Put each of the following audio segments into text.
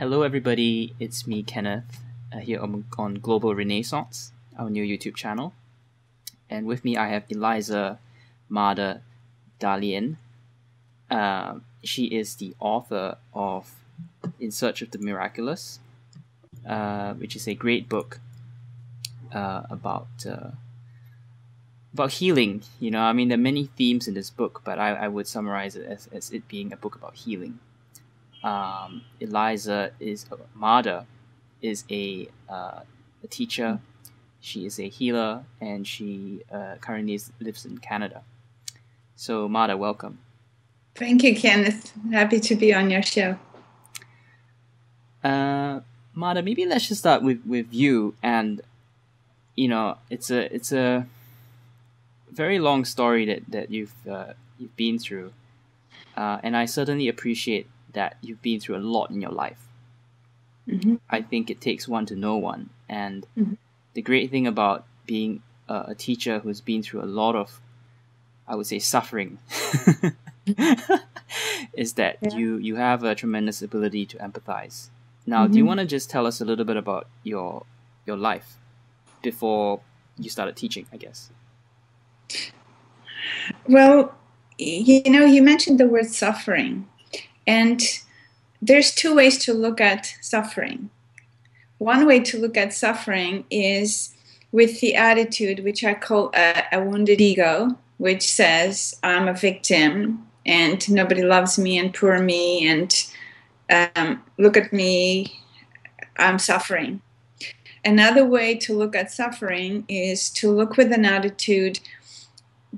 Hello everybody, it's me Kenneth here on Global Renaissance, our new YouTube channel. And with me I have Eliza Mada Dalian. She is the author of In Search of the Miraculous, which is a great book about healing. You know, I mean, there are many themes in this book, but I would summarize it as it being a book about healing. Eliza Mada is a teacher. She is a healer, and she currently lives in Canada. So, Mada, welcome. Thank you, Kenneth. Happy to be on your show. Mada, maybe let's just start with you. And you know, it's a very long story that you've been through, and I certainly appreciate that you've been through a lot in your life. Mm-hmm. I think it takes one to know one, and the great thing about being a teacher who's been through a lot of, I would say, suffering, is that you have a tremendous ability to empathize. Now, do you want to just tell us a little bit about your life before you started teaching, I guess? Well, you know, you mentioned the word suffering. And there's two ways to look at suffering. One way to look at suffering is with the attitude, which I call a wounded ego, which says I'm a victim and nobody loves me and poor me and look at me, I'm suffering. Another way to look at suffering is to look with an attitude,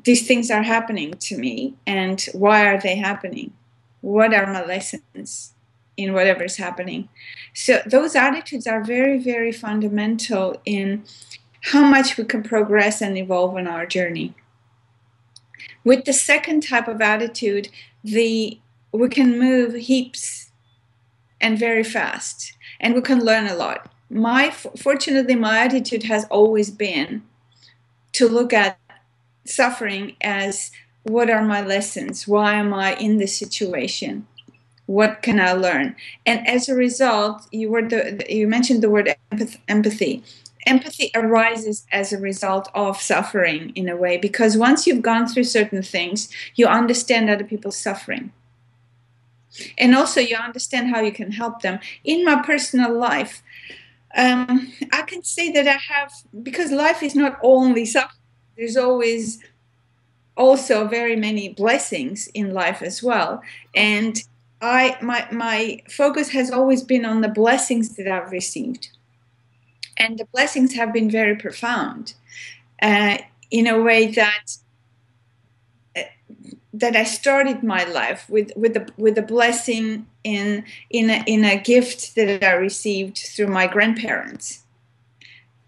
these things are happening to me, and why are they happening? What are my lessons in whatever is happening? So those attitudes are very, very fundamental in how much we can progress and evolve on our journey. With the second type of attitude, we can move heaps and very fast, and we can learn a lot. Fortunately, my attitude has always been to look at suffering as, what are my lessons? Why am I in this situation? What can I learn? And as a result, you mentioned the word empathy. Empathy arises as a result of suffering in a way, because once you've gone through certain things, you understand other people's suffering. And also you understand how you can help them. In my personal life, I can say that I have, because life is not only suffering, there's always also very many blessings in life as well. And my focus has always been on the blessings that I've received. And the blessings have been very profound, in a way that I started my life with a blessing in a gift that I received through my grandparents,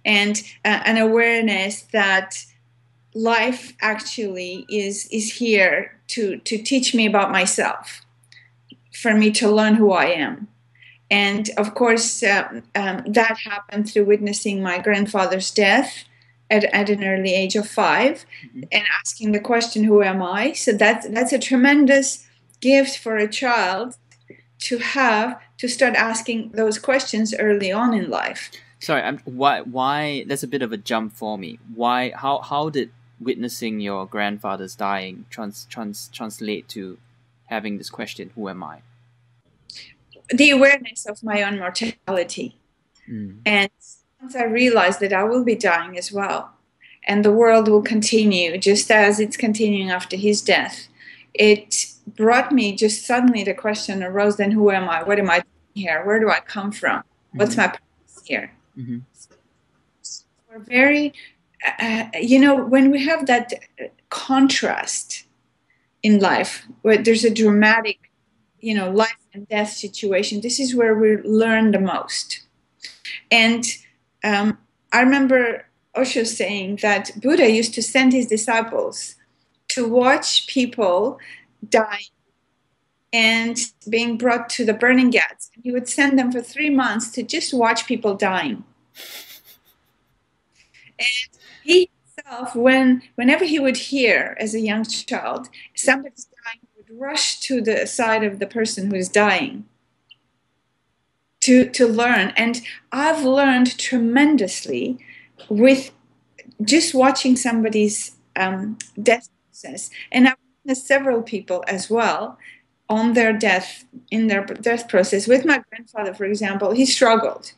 and an awareness that life actually is here to teach me about myself, for me to learn who I am. And of course, that happened through witnessing my grandfather's death at an early age of 5, and asking the question, who am I? So that's a tremendous gift for a child to have, to start asking those questions early on in life. Sorry, why? That's a bit of a jump for me. Why? How did witnessing your grandfather's dying translate to having this question, who am I? The awareness of my own mortality. And once I realized that I will be dying as well, and the world will continue just as it's continuing after his death, it brought me, just suddenly the question arose, then who am I? What am I doing here? Where do I come from? What's my purpose here? So we're very, you know, when we have that contrast in life, where there's a dramatic, you know, life and death situation, this is where we learn the most. And I remember Osho saying that Buddha used to send his disciples to watch people dying and being brought to the burning ghats. And he would send them for 3 months to just watch people dying. And he himself, whenever he would hear as a young child somebody's dying, he would rush to the side of the person who is dying to learn. And I've learned tremendously with just watching somebody's death process. And I've witnessed several people as well on their death, in their death process. With my grandfather, for example, he struggled.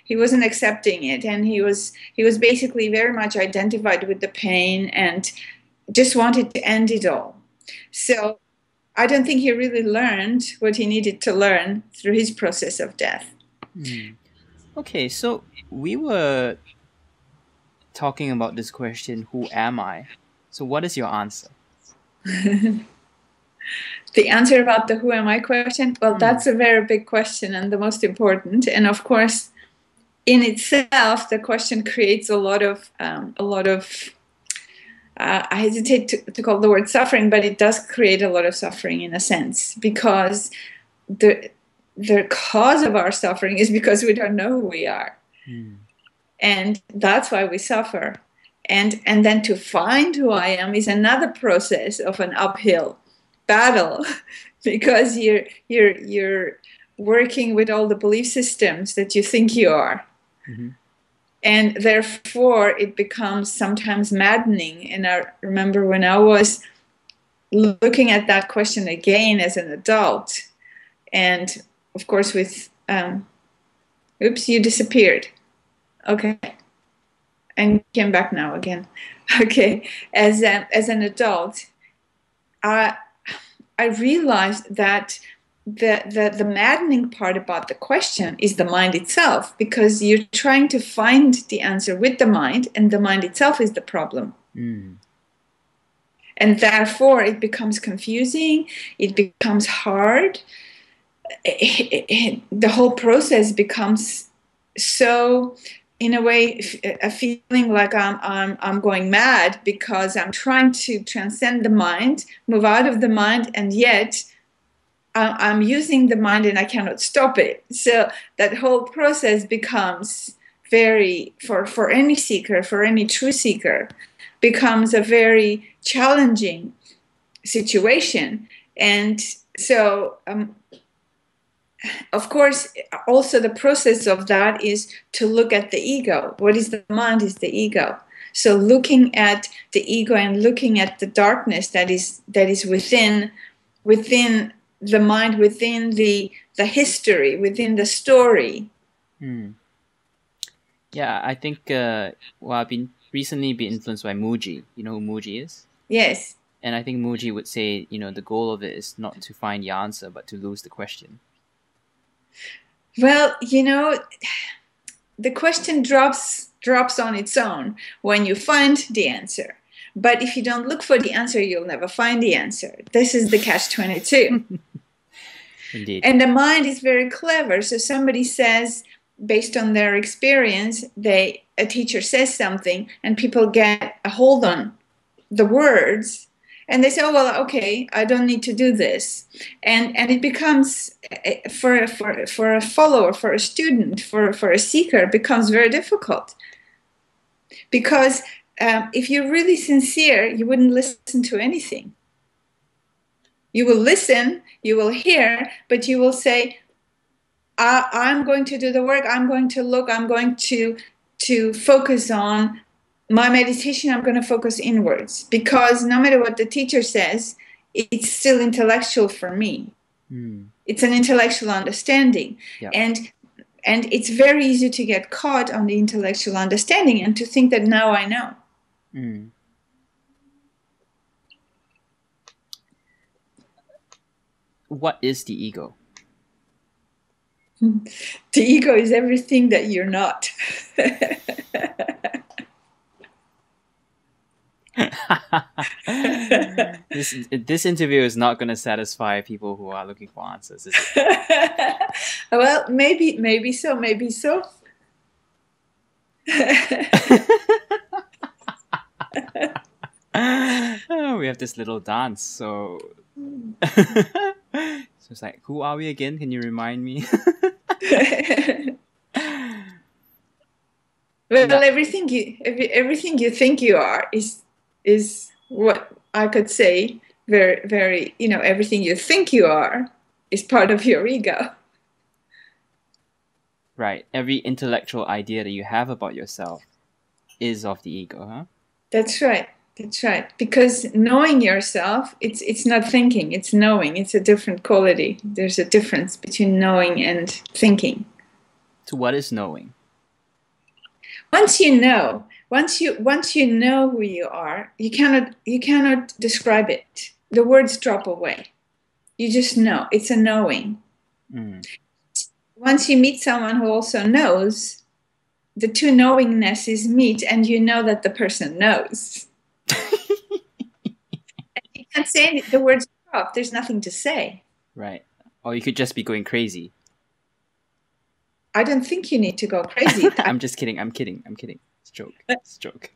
He wasn't accepting it, and he was basically very much identified with the pain and just wanted to end it all. So I don't think he really learned what he needed to learn through his process of death. Okay, so we were talking about this question, who am I? So what is your answer? The answer about the who am I question? Well, that's a very big question and the most important. And of course, in itself, the question creates a lot of I hesitate to call the word suffering, but it does create a lot of suffering in a sense, because the cause of our suffering is because we don't know who we are. And that's why we suffer. And then to find who I am is another process of an uphill battle, because you're working with all the belief systems that you think you are. And therefore, it becomes sometimes maddening. And I remember when I was looking at that question again as an adult, and of course with, oops, you disappeared. Okay. And came back now again. Okay. As an adult, I realized that the maddening part about the question is the mind itself, because you're trying to find the answer with the mind, and the mind itself is the problem. And therefore it becomes confusing, it becomes hard, the whole process becomes so, in a way, a feeling like I'm going mad, because I'm trying to transcend the mind, move out of the mind, and yet I'm using the mind and I cannot stop it. So that whole process becomes very, for any seeker, for any true seeker, becomes a very challenging situation. And so, of course, also the process of that is to look at the ego. What is the mind is the ego. So looking at the ego and looking at the darkness that is within the mind, within the history, within the story. Yeah, I think I've recently been influenced by Muji. You know who Muji is? Yes. And I think Muji would say, the goal of it is not to find the answer, but to lose the question. Well, the question drops on its own when you find the answer. But if you don't look for the answer, you'll never find the answer. This is the catch-22. Indeed. And the mind is very clever. So somebody says, based on their experience, a teacher says something, and people get a hold on the words, and they say, oh, well, okay, I don't need to do this. And it becomes, for a follower, for a student, for a seeker, it becomes very difficult. Because if you're really sincere, you wouldn't listen to anything. You will listen, you will hear, but you will say, I'm going to do the work, I'm going to look, I'm going to focus on my meditation, I'm going to focus inwards. Because no matter what the teacher says, it's still intellectual for me. It's an intellectual understanding. Yep. And it's very easy to get caught on the intellectual understanding and to think that now I know. What is the ego? The ego is everything that you're not. This interview is not going to satisfy people who are looking for answers, is it? Well, maybe so. We have this little dance, so it's like, who are we again? Can you remind me? Well, everything you think you are is what I could say. Very, very, everything you think you are is part of your ego. Right. Every intellectual idea that you have about yourself is of the ego, huh? That's right. That's right. Because knowing yourself, it's not thinking, it's knowing. It's a different quality. There's a difference between knowing and thinking. So what is knowing? Once you know who you are, you cannot describe it. The words drop away. You just know. It's a knowing. Mm. Once you meet someone who also knows, the two knowingnesses meet and you know that the person knows. You can't say anything. The words drop. There's nothing to say. Right. Or you could just be going crazy. I don't think you need to go crazy. I'm just kidding. I'm kidding. It's a joke. It's a joke.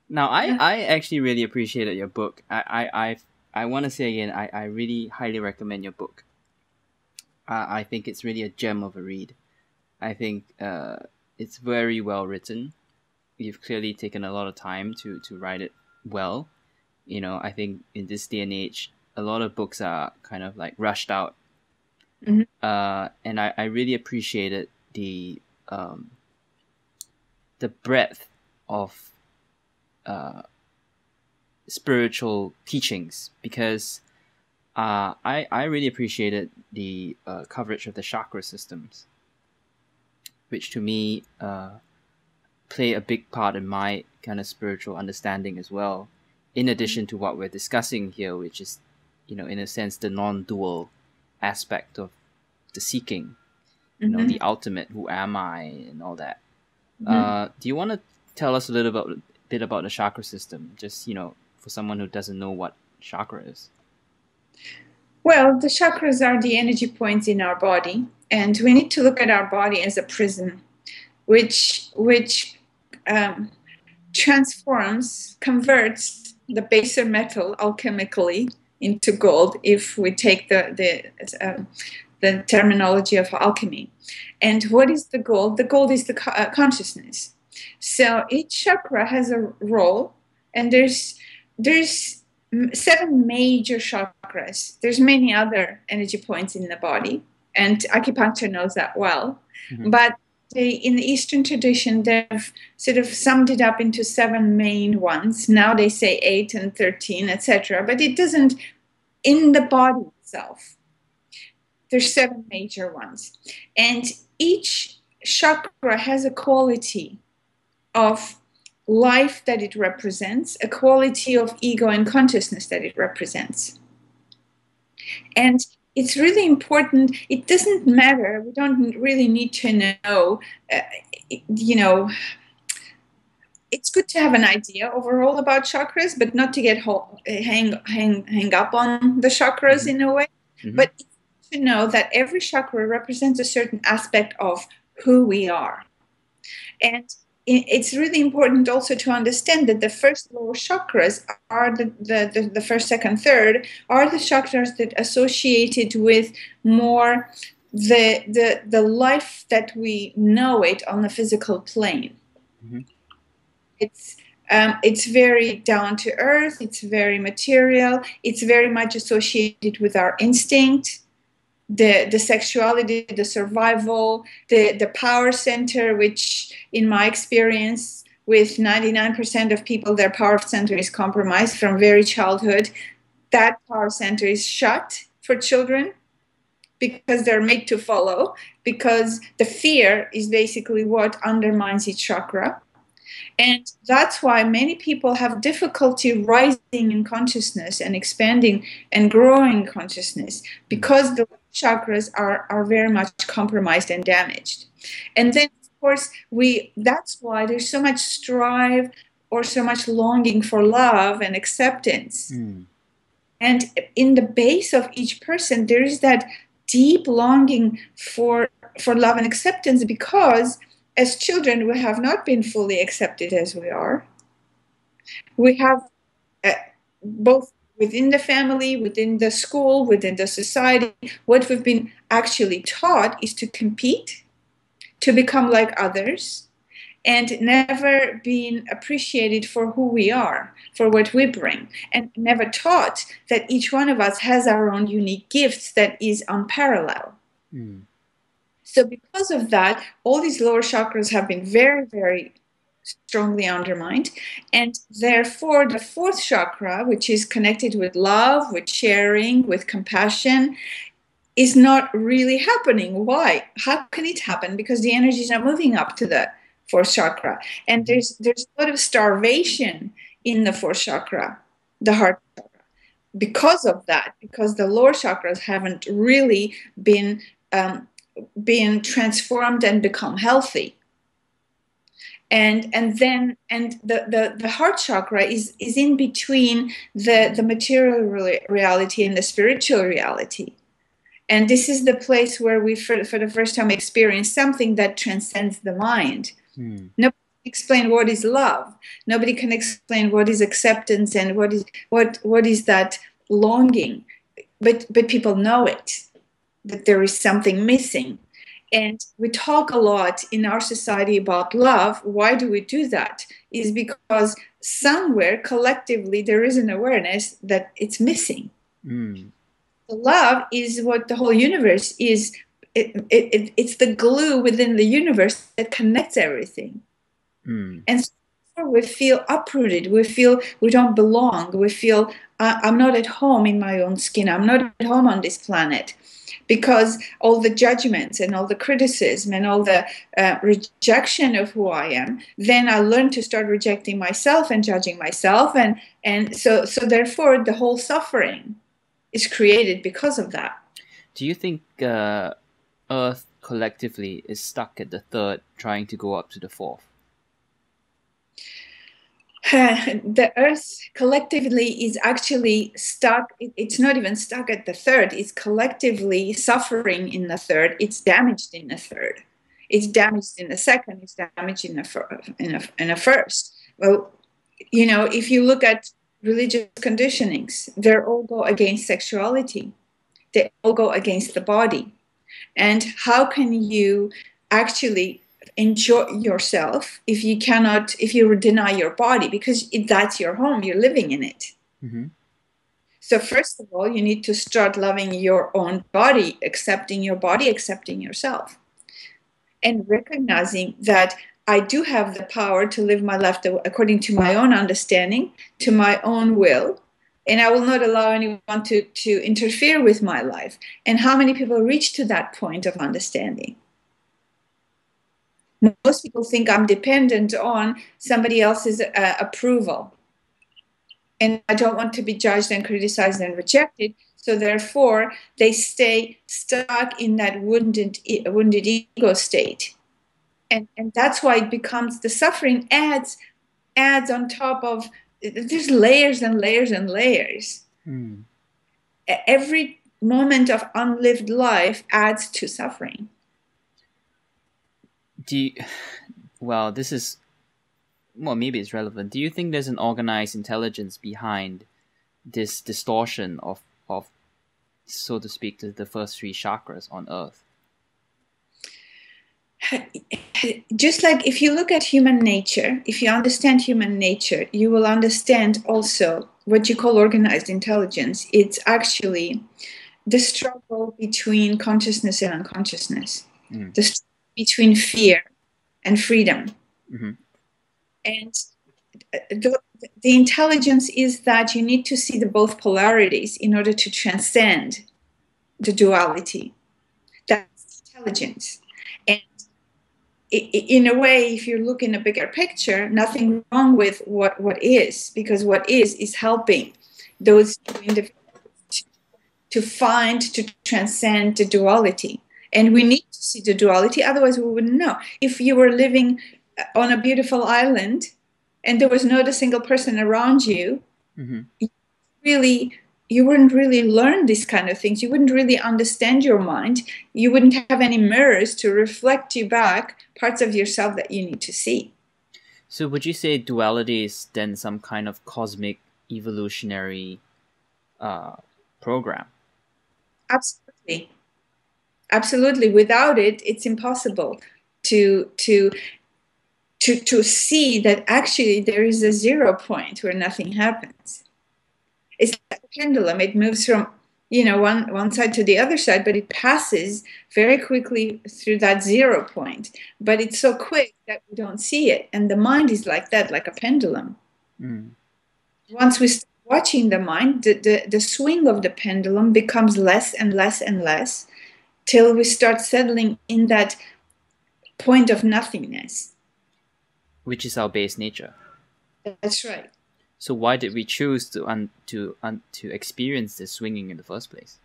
Now, I actually really appreciated your book. I want to say again, I really highly recommend your book. I think it's really a gem of a read. I think it's very well written. You've clearly taken a lot of time to write it well. You know, I think in this day and age, a lot of books are kind of like rushed out. Mm-hmm. And I really appreciated the breadth of spiritual teachings, because I really appreciated the coverage of the chakra systems, which to me play a big part in my kind of spiritual understanding as well, in addition to what we're discussing here, which is, you know, in a sense, the non-dual aspect of the seeking, you know, the ultimate, who am I, and all that. Do you want to tell us a little bit about the chakra system, just, you know, for someone who doesn't know what chakra is? Well, the chakras are the energy points in our body, and we need to look at our body as a prism, which converts the baser metal alchemically into gold, if we take the terminology of alchemy. And what is the gold? The gold is the consciousness. So each chakra has a role, and there's 7 major chakras. There's many other energy points in the body, and acupuncture knows that well. Mm-hmm. But in the Eastern tradition, they've sort of summed it up into 7 main ones. Now they say 8 and 13, etc. But it doesn't, in the body itself, there's 7 major ones. And each chakra has a quality of life that it represents, a quality of ego and consciousness that it represents. And it's really important. It doesn't matter. We don't really need to know, you know, it's good to have an idea overall about chakras, but not to get hang up on the chakras in a way. Mm-hmm. But to know that every chakra represents a certain aspect of who we are. And it's really important also to understand that the first lower chakras are the first, second, third are the chakras that associated with more the life that we know it on the physical plane. Mm-hmm. It's very down to earth. It's very material. It's very much associated with our instinct, the sexuality, the survival, the power center, which in my experience with 99% of people, their power center is compromised from very childhood. That power center is shut for children because they're made to follow, because the fear is basically what undermines each chakra. And that's why many people have difficulty rising in consciousness and expanding and growing consciousness, because the chakras are very much compromised and damaged. And then, of course, that's why there's so much strive or so much longing for love and acceptance. Mm. And in the base of each person, there is that deep longing for love and acceptance, because as children, we have not been fully accepted as we are. We have both within the family, within the school, within the society, what we've been actually taught is to compete, to become like others. and never been appreciated for who we are, for what we bring, and never taught that each one of us has our own unique gifts that is unparalleled. Mm. So because of that, all these lower chakras have been very, very strongly undermined. And therefore, the fourth chakra, which is connected with love, with sharing, with compassion, is not really happening. Why? How can it happen? Because the energy is not moving up to the fourth chakra. And there's a lot of starvation in the fourth chakra, the heart chakra. Because of that, because the lower chakras haven't really been transformed and become healthy. And the heart chakra is in between the material reality and the spiritual reality. And this is the place where we, for the first time, experience something that transcends the mind. Mm. Nobody can explain what is love. Nobody can explain what is acceptance and what is that longing. But people know it, that there is something missing. And we talk a lot in our society about love. Why do we do that? Is because somewhere collectively there is an awareness that it's missing. Mm. Love is what the whole universe is. It's the glue within the universe that connects everything. Mm. And so we feel uprooted. We feel we don't belong. We feel I'm not at home in my own skin. I'm not at home on this planet. Because all the judgments and all the criticism and all the rejection of who I am, then I learn to start rejecting myself and judging myself. And so therefore the whole suffering is created because of that. Do you think Earth collectively is stuck at the third, trying to go up to the fourth? The Earth collectively is actually stuck. It's not even stuck at the third. It's collectively suffering in the third. It's damaged in the third. It's damaged in the second. It's damaged in the first. Well, you know, if you look at religious conditionings, they all go against sexuality. They all go against the body. And how can you actually enjoy yourself if you deny your body? Because that's your home, you're living in it. Mm-hmm. So first of all, you need to start loving your own body, accepting yourself, and recognizing that I do have the power to live my life according to my own understanding, to my own will, and I will not allow anyone to interfere with my life. And how many people reach to that point of understanding? Most people think I'm dependent on somebody else's approval. And I don't want to be judged and criticized and rejected. So therefore, they stay stuck in that wounded ego state. And that's why it becomes, the suffering adds on top of, there's layers and layers and layers. Mm. Every moment of unlived life adds to suffering. Well, this is, well, maybe it's relevant. Do you think there's an organized intelligence behind this distortion of so to speak, the first three chakras on Earth? Just like if you look at human nature, if you understand human nature, you will understand also what you call organized intelligence. It's actually the struggle between consciousness and unconsciousness, the struggle between fear and freedom. Mm-hmm. And the intelligence is that you need to see the both polarities in order to transcend the duality. That's intelligence. And in a way, if you look in a bigger picture, nothing wrong with what is, because what is helping those individuals to transcend the duality. And we need to see the duality, otherwise we wouldn't know. If you were living on a beautiful island and there was not a single person around you, mm-hmm. you wouldn't really learn these kind of things. You wouldn't really understand your mind. You wouldn't have any mirrors to reflect you back parts of yourself that you need to see. So would you say duality is then some kind of cosmic evolutionary program? Absolutely. Absolutely. Without it, it's impossible to to see that actually there is a 0 point where nothing happens. It's like a pendulum. It moves from, you know, one side to the other side, but it passes very quickly through that 0 point. But it's so quick that we don't see it. And the mind is like that, like a pendulum. Mm. Once we start watching the mind, the swing of the pendulum becomes less and less and less till we start settling in that point of nothingness. Which is our base nature. That's right. So why did we choose to experience this swinging in the first place?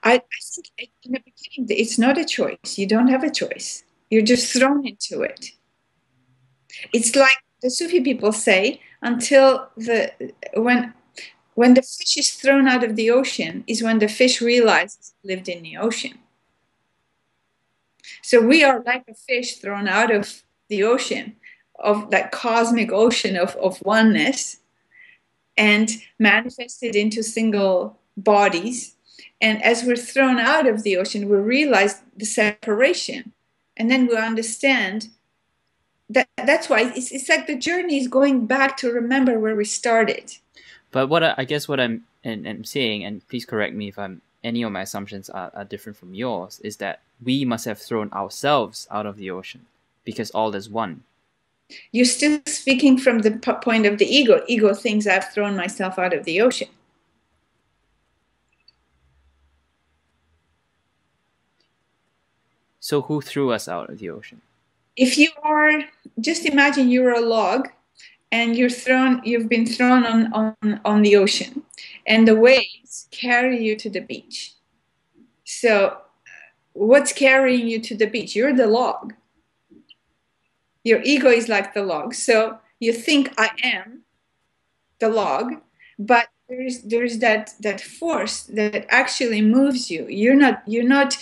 I think in the beginning, it's not a choice. You don't have a choice. You're just thrown into it. It's like the Sufi people say, until when the fish is thrown out of the ocean is when the fish realizes it lived in the ocean. So we are like a fish thrown out of the ocean, of that cosmic ocean of oneness, and manifested into single bodies. And as we're thrown out of the ocean, we realize the separation. And then we understand that that's why it's like the journey is going back to remember where we started. But I guess what I'm saying, and please correct me if any of my assumptions are different from yours, is that we must have thrown ourselves out of the ocean because all is one. You're still speaking from the point of the ego. Ego thinks I've thrown myself out of the ocean. So who threw us out of the ocean? If you are, just imagine you're a log and you've been thrown on the ocean and the waves carry you to the beach. So what's carrying you to the beach? You're the log. Your ego is like the log. So you think I am the log, but there's that force that actually moves you. You're not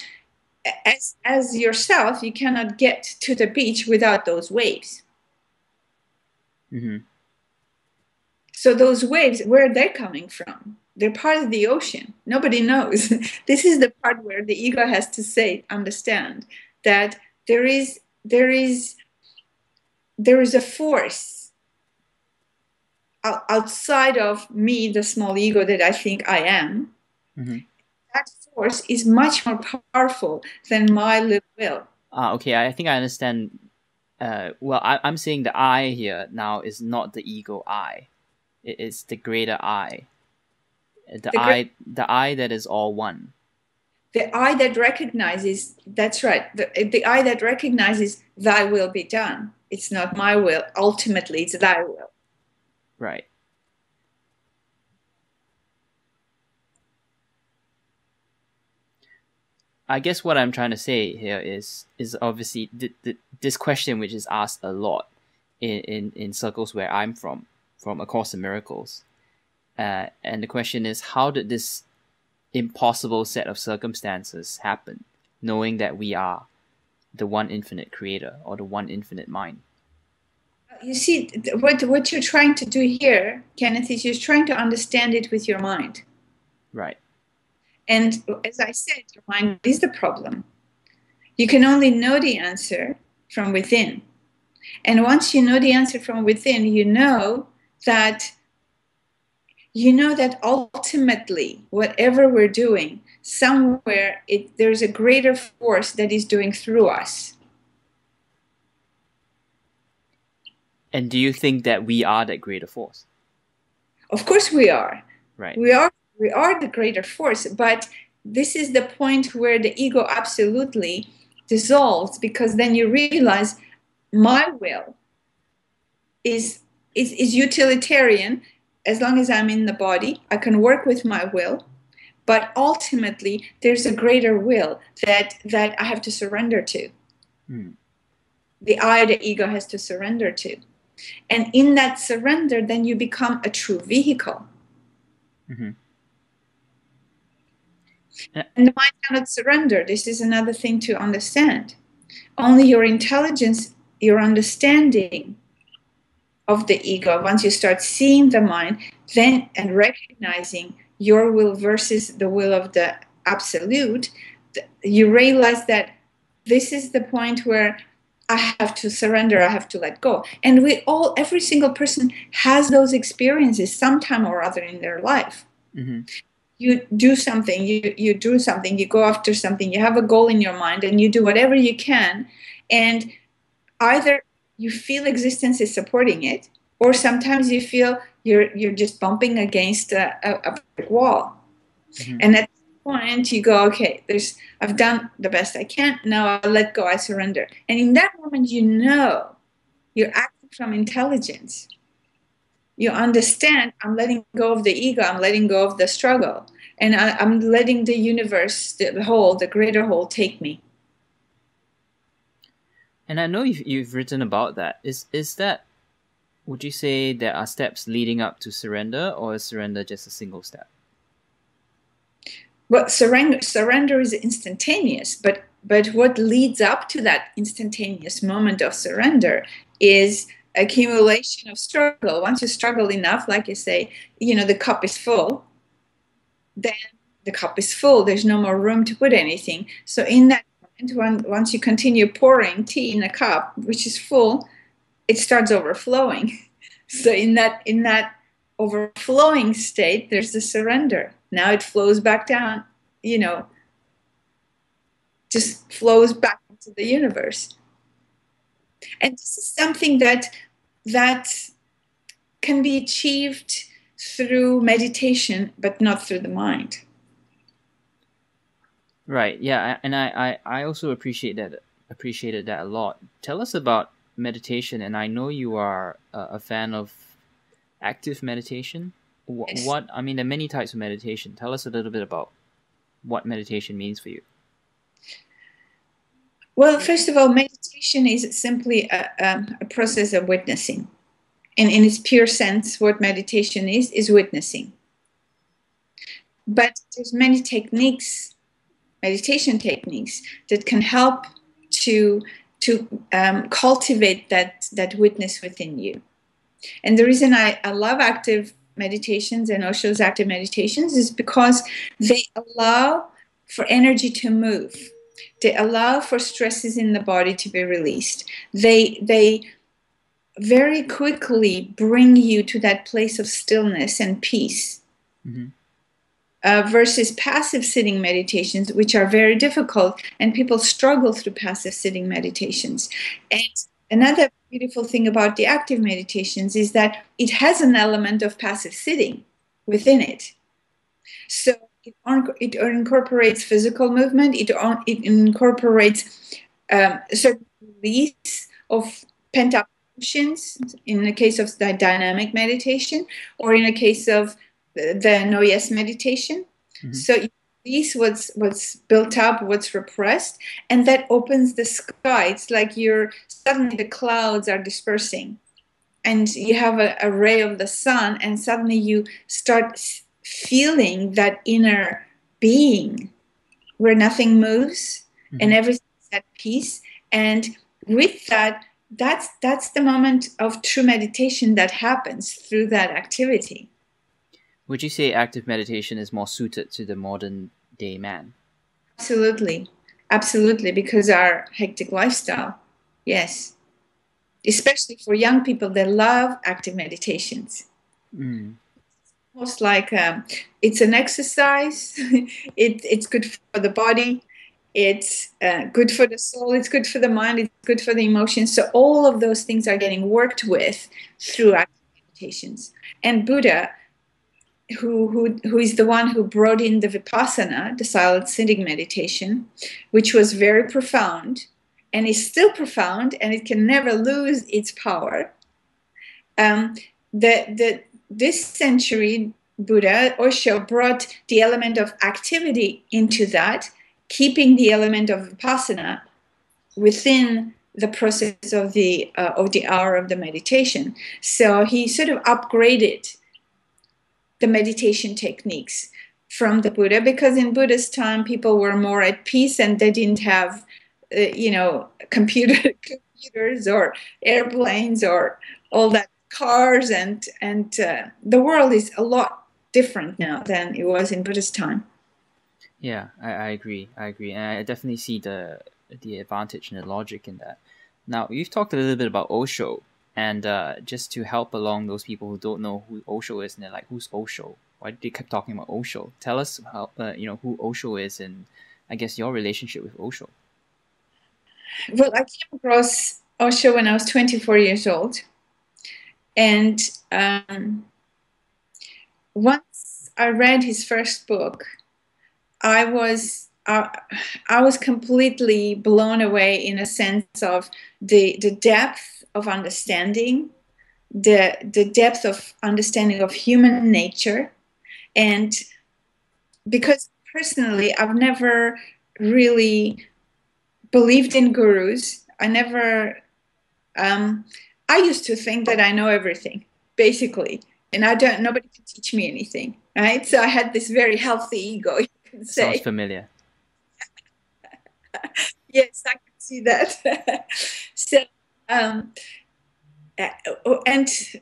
as yourself. You cannot get to the beach without those waves. Mm-hmm. So those waves, where are they coming from? They're part of the ocean. Nobody knows. This is the part where the ego has to understand that there is a force outside of me, the small ego that I think I am. Mm-hmm. That force is much more powerful than my little will. Okay, I think I understand. Well, I'm saying the I here now is not the ego I. It's the greater I. The I that is all one. The I that recognizes, that's right, the I that recognizes thy will be done. It's not my will. Ultimately, it's thy will. Right. I guess what I'm trying to say here is obviously this question, which is asked a lot in circles where I'm from A Course in Miracles. And the question is, how did this impossible set of circumstances happen, knowing that we are the one infinite creator or the one infinite mind? You see, what you're trying to do here, Kenneth, is you're trying to understand it with your mind. Right. And as I said, your mind is the problem. You can only know the answer from within. And once you know the answer from within, you know that ultimately, whatever we're doing, somewhere there's a greater force that is doing through us. And do you think that we are that greater force? Of course we are. Right. We are the greater force, but this is the point where the ego absolutely dissolves, because then you realize my will is utilitarian. As long as I'm in the body, I can work with my will, but ultimately there's a greater will that I have to surrender to. Mm. The ego has to surrender to. And in that surrender, then you become a true vehicle. Mm-hmm. And the mind cannot surrender. This is another thing to understand. Only your intelligence, your understanding of the ego, once you start seeing the mind, then and recognizing your will versus the will of the absolute, you realize that this is the point where I have to surrender, I have to let go. And every single person has those experiences sometime or other in their life. Mm-hmm. You do something, you do something, you go after something, you have a goal in your mind, and you do whatever you can. And either you feel existence is supporting it, or sometimes you feel you're just bumping against a brick wall. Mm-hmm. And at that point you go, okay, I've done the best I can, now I let go, I surrender. And in that moment, you're acting from intelligence. You understand, I'm letting go of the ego, I'm letting go of the struggle, and I'm letting the universe, the whole, the greater whole, take me. And I know you've written about that. Is that, would you say there are steps leading up to surrender, or is surrender just a single step? Well, surrender is instantaneous, but what leads up to that instantaneous moment of surrender is accumulation of struggle. Once you struggle enough, like you say, the cup is full, then the cup is full. There's no more room to put anything. So in that moment, once you continue pouring tea in a cup, which is full, it starts overflowing. So in that overflowing state, there's the surrender. Now it flows back down, just flows back into the universe. And this is something that can be achieved through meditation, but not through the mind. Right. Yeah. And I also appreciated that a lot. Tell us about meditation. And I know you are a fan of active meditation. Yes. What I mean, there are many types of meditation. Tell us a little bit about what meditation means for you. Well, first of all, meditation is simply a process of witnessing. And in its pure sense, what meditation is witnessing. But there's many techniques, meditation techniques, that can help to cultivate that witness within you. And the reason I love active meditations and Osho's active meditations is because they allow for energy to move. They allow for stresses in the body to be released. They very quickly bring you to that place of stillness and peace. Mm-hmm. Versus passive sitting meditations, which are very difficult, and people struggle through passive sitting meditations. And another beautiful thing about the active meditations is that it has an element of passive sitting within it. So it incorporates physical movement, it incorporates a certain release of pent-up emotions in the case of the dynamic meditation, or in a case of the no yes meditation. Mm-hmm. So you release what's built up, what's repressed, and that opens the sky. It's like suddenly the clouds are dispersing, and you have a ray of the sun, and suddenly you start feeling that inner being where nothing moves. Mm-hmm. And everything's at peace. And with that's the moment of true meditation that happens through that activity. Would you say active meditation is more suited to the modern day man? Absolutely. Absolutely, because our hectic lifestyle. Yes. Especially for young people, they love active meditations. Mm. Almost like it's an exercise. It's good for the body. It's good for the soul. It's good for the mind. It's good for the emotions. So all of those things are getting worked with through active meditations. And Buddha, who is the one who brought in the Vipassana, the silent sitting meditation, which was very profound and is still profound, and it can never lose its power. This century, Buddha, Osho, brought the element of activity into that, keeping the element of Vipassana within the process of the hour of the meditation. So he sort of upgraded the meditation techniques from the Buddha, because in Buddha's time people were more at peace and they didn't have computers or airplanes or all that, cars, and the world is a lot different now than it was in Buddha's time. Yeah, I agree, and I definitely see the advantage and the logic in that. Now, you've talked a little bit about Osho, and just to help along those people who don't know who Osho is, and they're like, who's Osho? Why did they keep talking about Osho? Tell us how, who Osho is, and I guess your relationship with Osho. Well, I came across Osho when I was 24 years old. And once I read his first book, I was completely blown away in a sense of the depth of understanding, the depth of understanding of human nature. And because personally, I've never really believed in gurus. I used to think that I know everything, basically, and nobody can teach me anything, right? So I had this very healthy ego, you can say. Sounds familiar. Yes, I can see that. So, and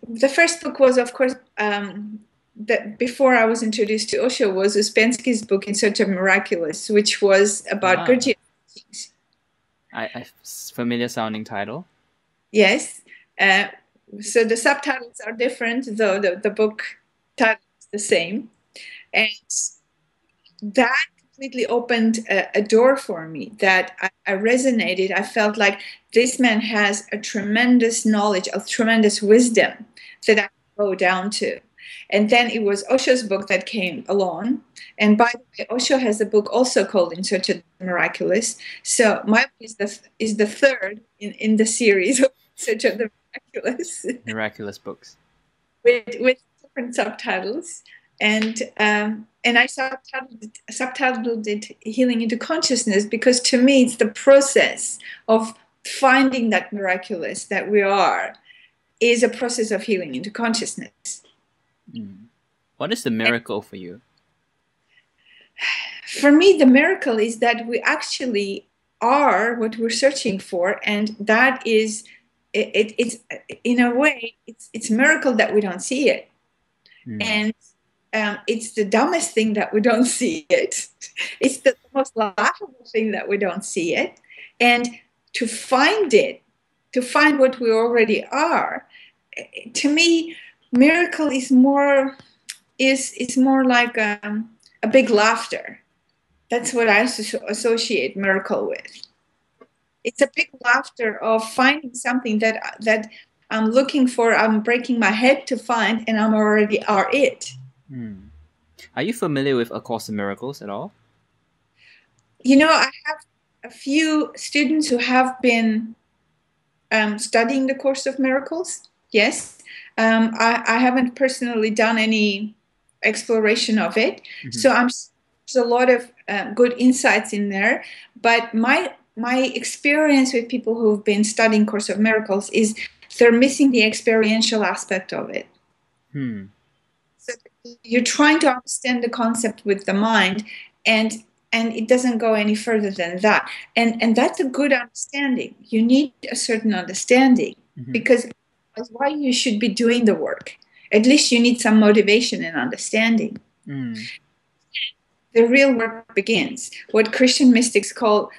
the first book was, of course, that before I was introduced to Osho, was Ouspensky's book In Search of Miraculous, which was about Gurdjieff teachings. Familiar sounding title. Yes. So the subtitles are different, though the book title is the same. And that completely opened a door for me that I resonated. I felt like this man has a tremendous knowledge, a tremendous wisdom that I can go down to. And then it was Osho's book that came along. And by the way, Osho has a book also called In Search of the Miraculous. So my book is the third in the series of In Search of the Miraculous. Miraculous books. With different subtitles. And I subtitled it Healing into Consciousness, because to me it's the process of finding that miraculous that we are is a process of healing into consciousness. What is the miracle for you? For me, the miracle is that we actually are what we're searching for, and that is, it's in a way, it's a miracle that we don't see it. And it's the dumbest thing that we don't see it. It's the most laughable thing that we don't see it. And to find it, to find what we already are, to me, miracle is more like a big laughter. That's what I associate miracle with. It's a big laughter of finding something that I'm looking for, I'm breaking my head to find, and I'm already are it. Are you familiar with A Course in Miracles at all? You know, I have a few students who have been studying the Course of Miracles. Yes. I haven't personally done any exploration of it. So there's a lot of good insights in there. But my experience with people who've been studying Course of Miracles is they're missing the experiential aspect of it. So you're trying to understand the concept with the mind, and it doesn't go any further than that. And that's a good understanding. You need a certain understanding, because that's why you should be doing the work. At least you need some motivation and understanding. The real work begins, what Christian mystics call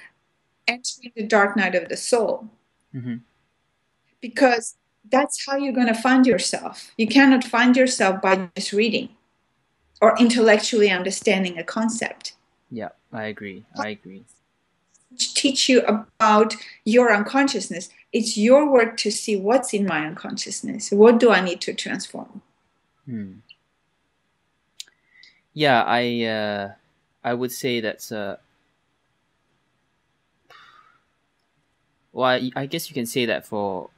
entering the dark night of the soul. Because that's how you're going to find yourself. You cannot find yourself by just reading or intellectually understanding a concept. Yeah, I agree. Teach you about your unconsciousness. It's your work to see what's in my unconsciousness. What do I need to transform? Yeah, I would say that's well, I guess you can say that for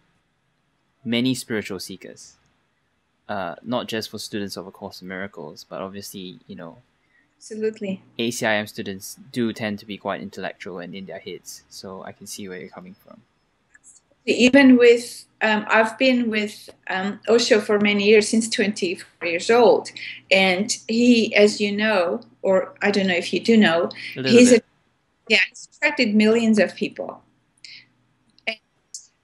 many spiritual seekers, not just for students of A Course in Miracles, but obviously, Absolutely. ACIM students do tend to be quite intellectual and in their heads, so I can see where you're coming from. Even with, I've been with Osho for many years, since 24 years old, and he, as you know, or I don't know if you do know, he's attracted millions of people. And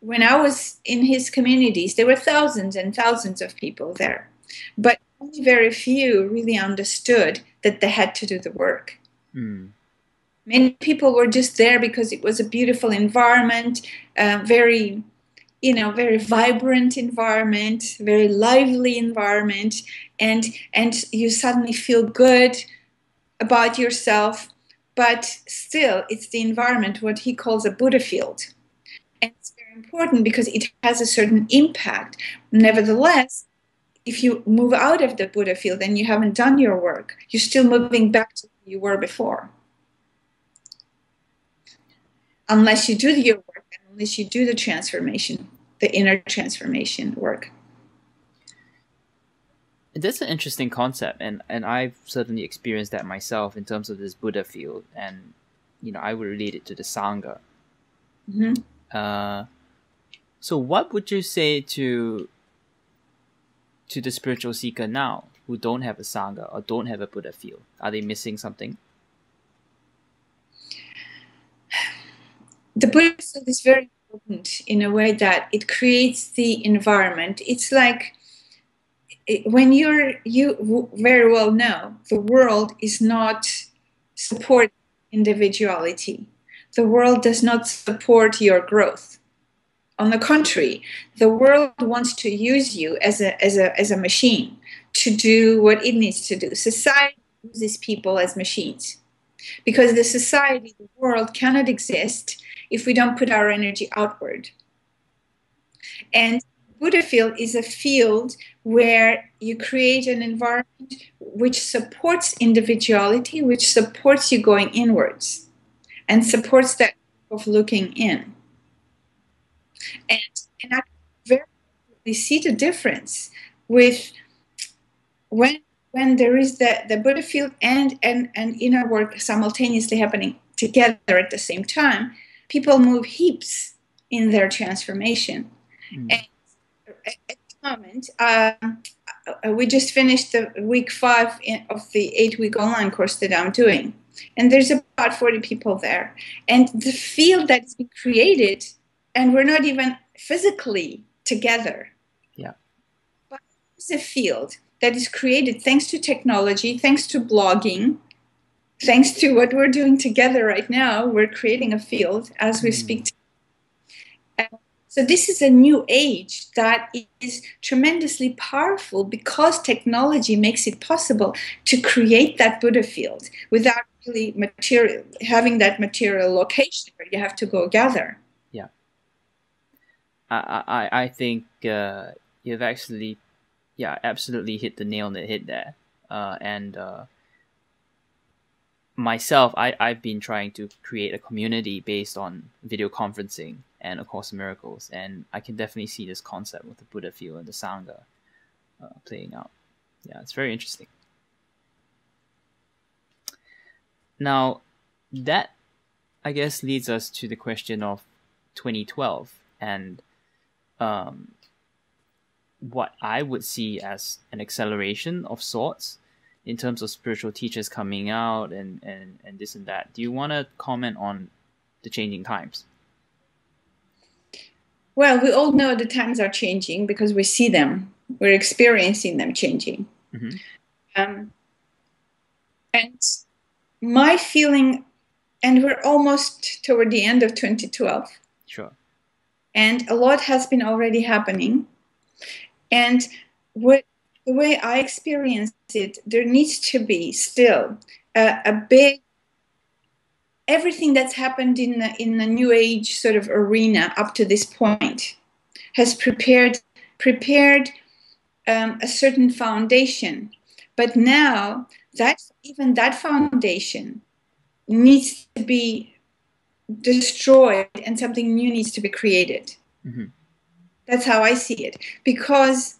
when I was in his communities, there were thousands and thousands of people there, but only very few really understood that they had to do the work. Many people were just there because it was a beautiful environment, very, very vibrant environment, very lively environment, and you suddenly feel good about yourself. But still, it's the environment, what he calls a Buddha field. And it's very important because it has a certain impact. Nevertheless, if you move out of the Buddha field and you haven't done your work, you're still moving back to where you were before. Unless you do your work, and unless you do the transformation, the inner transformation work. That's an interesting concept, and I've certainly experienced that myself in terms of this Buddha field, and I would relate it to the Sangha. So what would you say to the spiritual seeker now who don't have a Sangha or don't have a Buddha field? Are they missing something? The Buddha field is very important in a way that it creates the environment. It's like when you very well know the world is not support individuality. The world does not support your growth. On the contrary, the world wants to use you as a machine to do what it needs to do. Society uses people as machines because the society, the world cannot exist if we don't put our energy outward. And Buddha field is a field where you create an environment which supports individuality, which supports you going inwards and supports that of looking in. And I very clearly see the difference with when there is the Buddha field and inner work simultaneously happening together at the same time, people move heaps in their transformation. And at the moment, we just finished the week 5 of the 8-week online course that I'm doing. And there's about 40 people there. And the field that has been created, and we're not even physically together. Yeah. But it's a field that is created thanks to technology, thanks to blogging, thanks to what we're doing together right now. We're creating a field as we speak. So this is a new age that is tremendously powerful because technology makes it possible to create that Buddha field without really having that material location where you have to go gather. Yeah. I think you've actually, absolutely hit the nail on the head there. And myself, I've been trying to create a community based on video conferencing and A Course in Miracles, and I can definitely see this concept with the Buddha field and the Sangha playing out. Yeah, it's very interesting. Now, that, I guess, leads us to the question of 2012 and what I would see as an acceleration of sorts in terms of spiritual teachers coming out and this and that. Do you want to comment on the changing times? Well, we all know the times are changing because we see them. We're experiencing them changing. And my feeling, and we're almost toward the end of 2012. Sure. And a lot has been already happening. And the way I experience it, there needs to be still a big, everything that's happened in the New Age sort of arena up to this point has prepared a certain foundation. But now even that foundation needs to be destroyed and something new needs to be created. That's how I see it. Because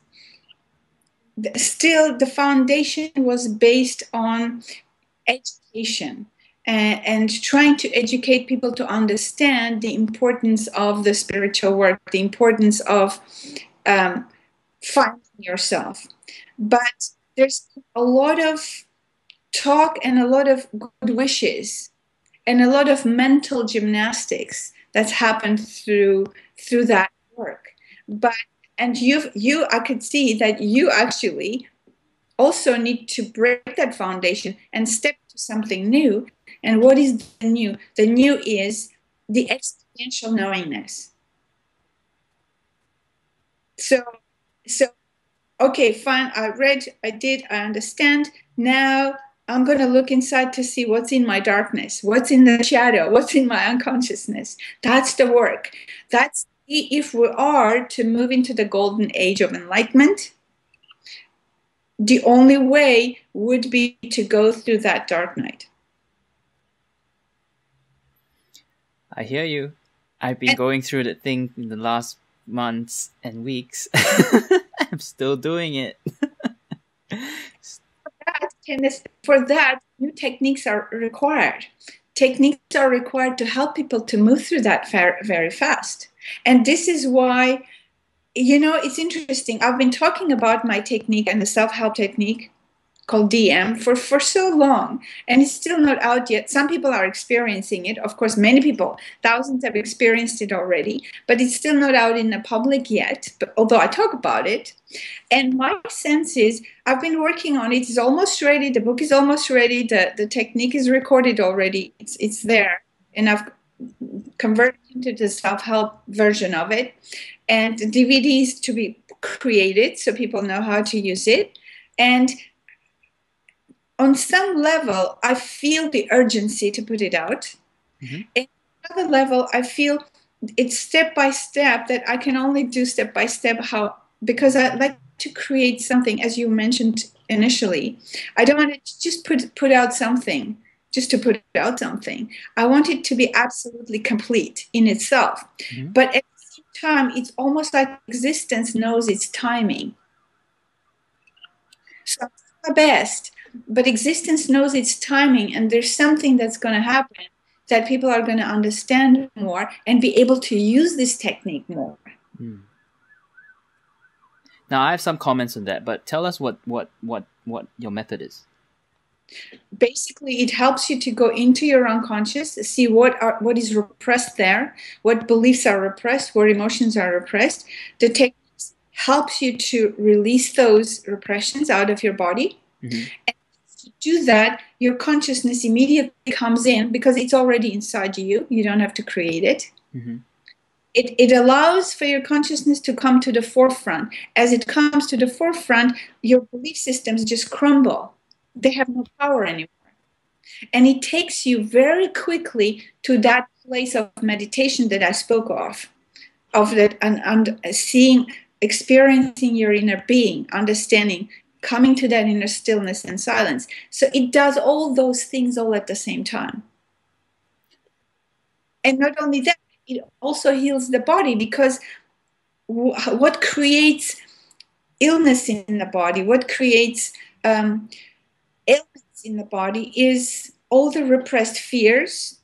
still the foundation was based on education and trying to educate people to understand the importance of the spiritual work, the importance of finding yourself. But there's a lot of talk and a lot of good wishes and a lot of mental gymnastics that's happened through that work. And I could see that you actually also need to break that foundation and step to something new And what is the new? The new is the experiential knowingness. So, okay, fine, I read, I did, I understand. Now I'm going to look inside to see what's in my darkness, what's in the shadow, what's in my unconsciousness. That's the work. That's if we are to move into the golden age of enlightenment, the only way would be to go through that dark night. I hear you. I've been going through that thing in the last months and weeks. I'm still doing it. For that, new techniques are required. Techniques are required to help people to move through that very fast. And this is why, you know, it's interesting. I've been talking about my technique and the self-help technique called DM for so long, and it's still not out yet. Some people are experiencing it. Of course, many people, thousands have experienced it already, but it's still not out in the public yet, but although I talk about it. And my sense is I've been working on it. It's almost ready. The book is almost ready. The technique is recorded already. It's there. And I've converted into the self-help version of it. And DVDs to be created so people know how to use it. And on some level, I feel the urgency to put it out. Mm-hmm. And on another level, I feel it's step by step, that I can only do step by step because I like to create something, as you mentioned initially. I don't want to just put out something just to put out something. I want it to be absolutely complete in itself. Mm-hmm. But at the same time, it's almost like existence knows its timing. So I'm my best. But existence knows its timing, and there's something that's going to happen that people are going to understand more and be able to use this technique more. Mm. Now, I have some comments on that, but tell us what your method is. Basically, it helps you to go into your unconscious, see what is repressed there, what beliefs are repressed, what emotions are repressed. The technique helps you to release those repressions out of your body. Mm-hmm. And to do that, your consciousness immediately comes in because it's already inside you. You don't have to create it. Mm-hmm. It allows for your consciousness to come to the forefront. As it comes to the forefront, your belief systems just crumble. They have no power anymore. And it takes you very quickly to that place of meditation that I spoke of that and seeing, experiencing your inner being, understanding, coming to that inner stillness and silence. So it does all those things all at the same time. And not only that, it also heals the body, because what creates illness in the body, what creates ailments in the body is all the repressed fears,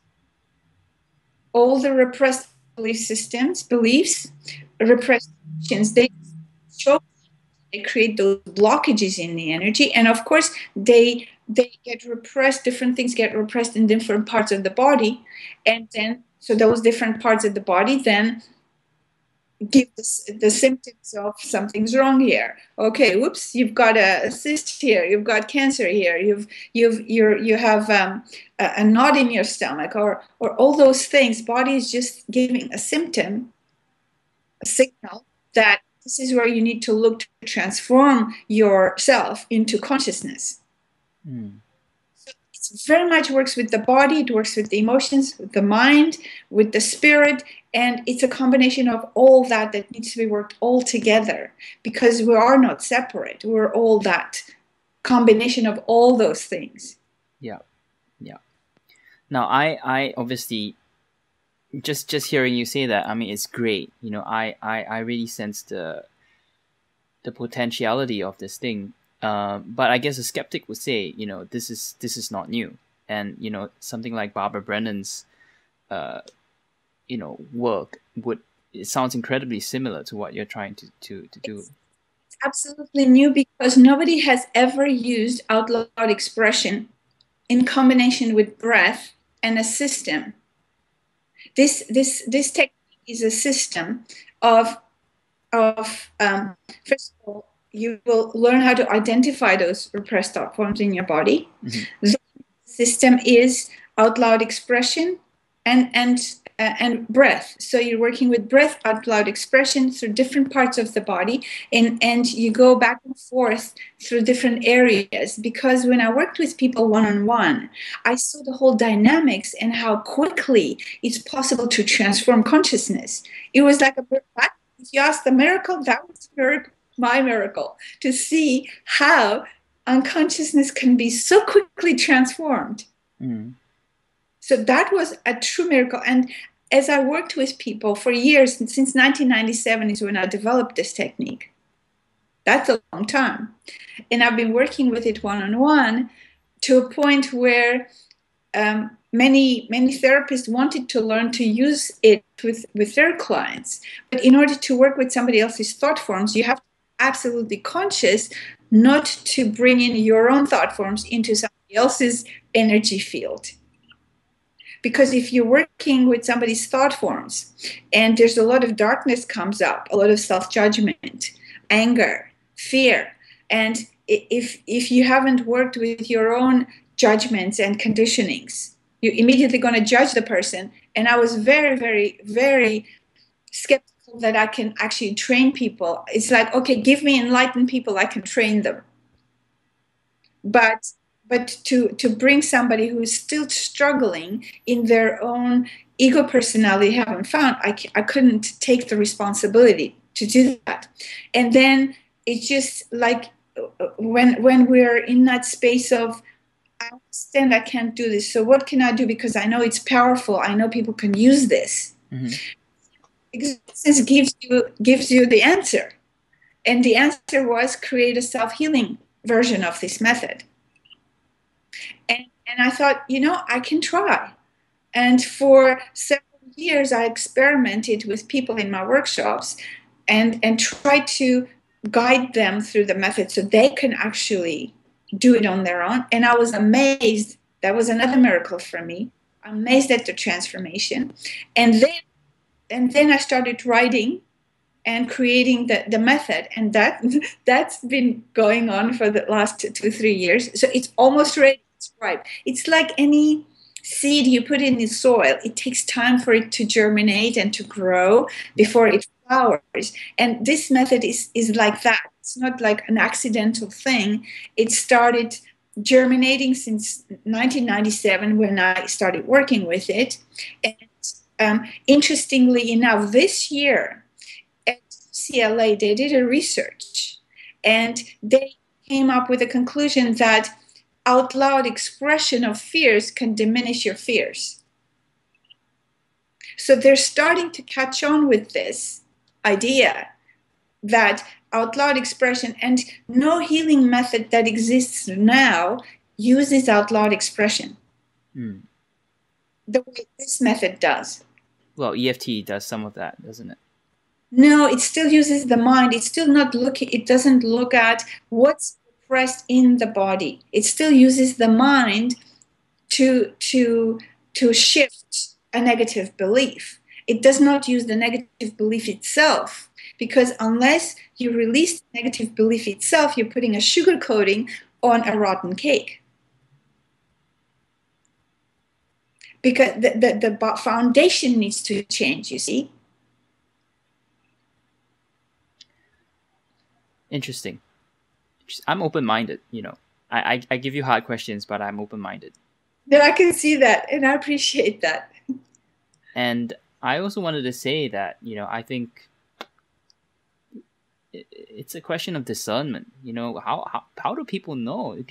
all the repressed belief systems, beliefs, repressed emotions. They create those blockages in the energy, and of course they get repressed. Different things get repressed in different parts of the body, and then so those different parts of the body then give the symptoms of something's wrong here. Okay, whoops, you've got a cyst here, you've got cancer here, you have a knot in your stomach, or all those things. Body is just giving a symptom, a signal that this is where you need to look to transform yourself into consciousness. Mm. So it very much works with the body, it works with the emotions, with the mind, with the spirit, and it's a combination of all that needs to be worked all together, because we are not separate. We're all that combination of all those things. Yeah. Now, I obviously, just hearing you say that, I mean, it's great. You know, I really sense the potentiality of this thing. But I guess a skeptic would say, you know, this is not new. And, you know, something like Barbara Brennan's, you know, work it sounds incredibly similar to what you're trying to do. It's absolutely new, because nobody has ever used out loud expression in combination with breath and a system. This technique is a system of first of all, you will learn how to identify those repressed thought forms in your body. Mm-hmm. The system is out loud expression, and breath. So you're working with breath, out loud expression through different parts of the body, and you go back and forth through different areas. Because when I worked with people one-on-one, I saw the whole dynamics and how quickly it's possible to transform consciousness. It was like if you ask the miracle, that was my miracle, to see how unconsciousness can be so quickly transformed. Mm. So that was a true miracle. And as I worked with people for years, since 1997 is when I developed this technique. That's a long time. And I've been working with it one-on-one to a point where many therapists wanted to learn to use it with their clients. But in order to work with somebody else's thought forms, you have to be absolutely conscious not to bring in your own thought forms into somebody else's energy field. Because if you're working with somebody's thought forms and there's a lot of darkness comes up, a lot of self-judgment, anger, fear, and if you haven't worked with your own judgments and conditionings, you're immediately going to judge the person. And I was very, very, very skeptical that I can actually train people. It's like, okay, give me enlightened people, I can train them. But to bring somebody who is still struggling in their own ego personality, haven't found, I couldn't take the responsibility to do that. And then it's just like when we're in that space of, I understand I can't do this, so what can I do? Because I know it's powerful. I know people can use this. Mm-hmm. Existence gives you the answer. And the answer was create a self-healing version of this method. And I thought, I can try. And for several years, I experimented with people in my workshops and tried to guide them through the method so they can actually do it on their own. And I was amazed. That was another miracle for me. Amazed at the transformation. And then I started writing and creating the method. And that's been going on for the last 2-3 years. So it's almost ready. Right. It's like any seed you put in the soil. It takes time for it to germinate and to grow before it flowers. And this method is like that. It's not like an accidental thing. It started germinating since 1997 when I started working with it. And interestingly enough, this year at UCLA, they did a research and they came up with a conclusion that out loud expression of fears can diminish your fears. So they're starting to catch on with this idea that out loud expression, and no healing method that exists now uses out loud expression the way this method does. Well, EFT does some of that, doesn't it? No, it still uses the mind. It's still not looking, it doesn't look at what's pressed in the body. It still uses the mind to shift a negative belief. It does not use the negative belief itself, because unless you release the negative belief itself, you're putting a sugar coating on a rotten cake. Because the foundation needs to change, you see. Interesting. I'm open-minded, I give you hard questions, but I'm open-minded. No, I can see that, and I appreciate that. And I also wanted to say that, I think it's a question of discernment. How do people know?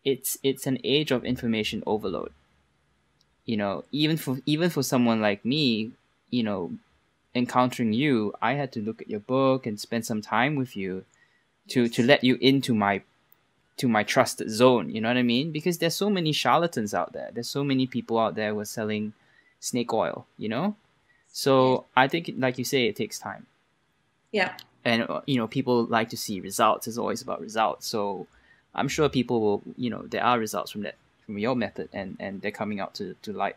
It's an age of information overload. Even for someone like me, encountering you, I had to look at your book and spend some time with you to let you into my trusted zone, you know what I mean? Because there's so many charlatans out there. There's so many people out there who are selling snake oil, So I think, like you say, it takes time. Yeah. And, people like to see results. It's always about results. So I'm sure people will, there are results from your method, and they're coming out to light.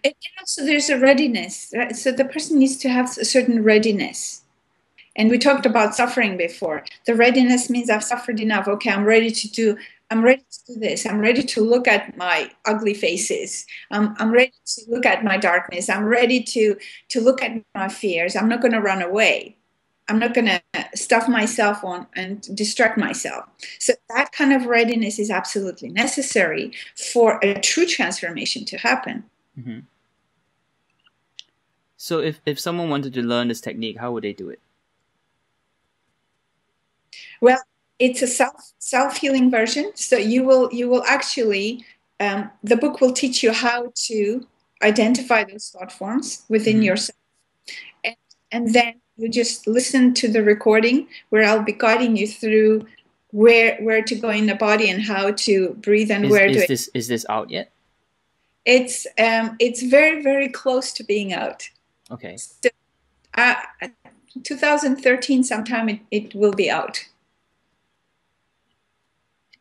And also there's a readiness, right? So the person needs to have a certain readiness. And we talked about suffering before. The readiness means I've suffered enough. Okay, I'm ready to do I'm ready to do this. I'm ready to look at my ugly faces. I'm ready to look at my darkness. I'm ready to look at my fears. I'm not going to run away. I'm not going to stuff myself on and distract myself. So that kind of readiness is absolutely necessary for a true transformation to happen. Mm-hmm. So if someone wanted to learn this technique, how would they do it? Well, it's a self-healing version. So you will actually, the book will teach you how to identify those thought forms within yourself. And then you just listen to the recording where I'll be guiding you through where to go in the body and how to breathe and Is this out yet? It's very, very close to being out. Okay. So, 2013 sometime it will be out.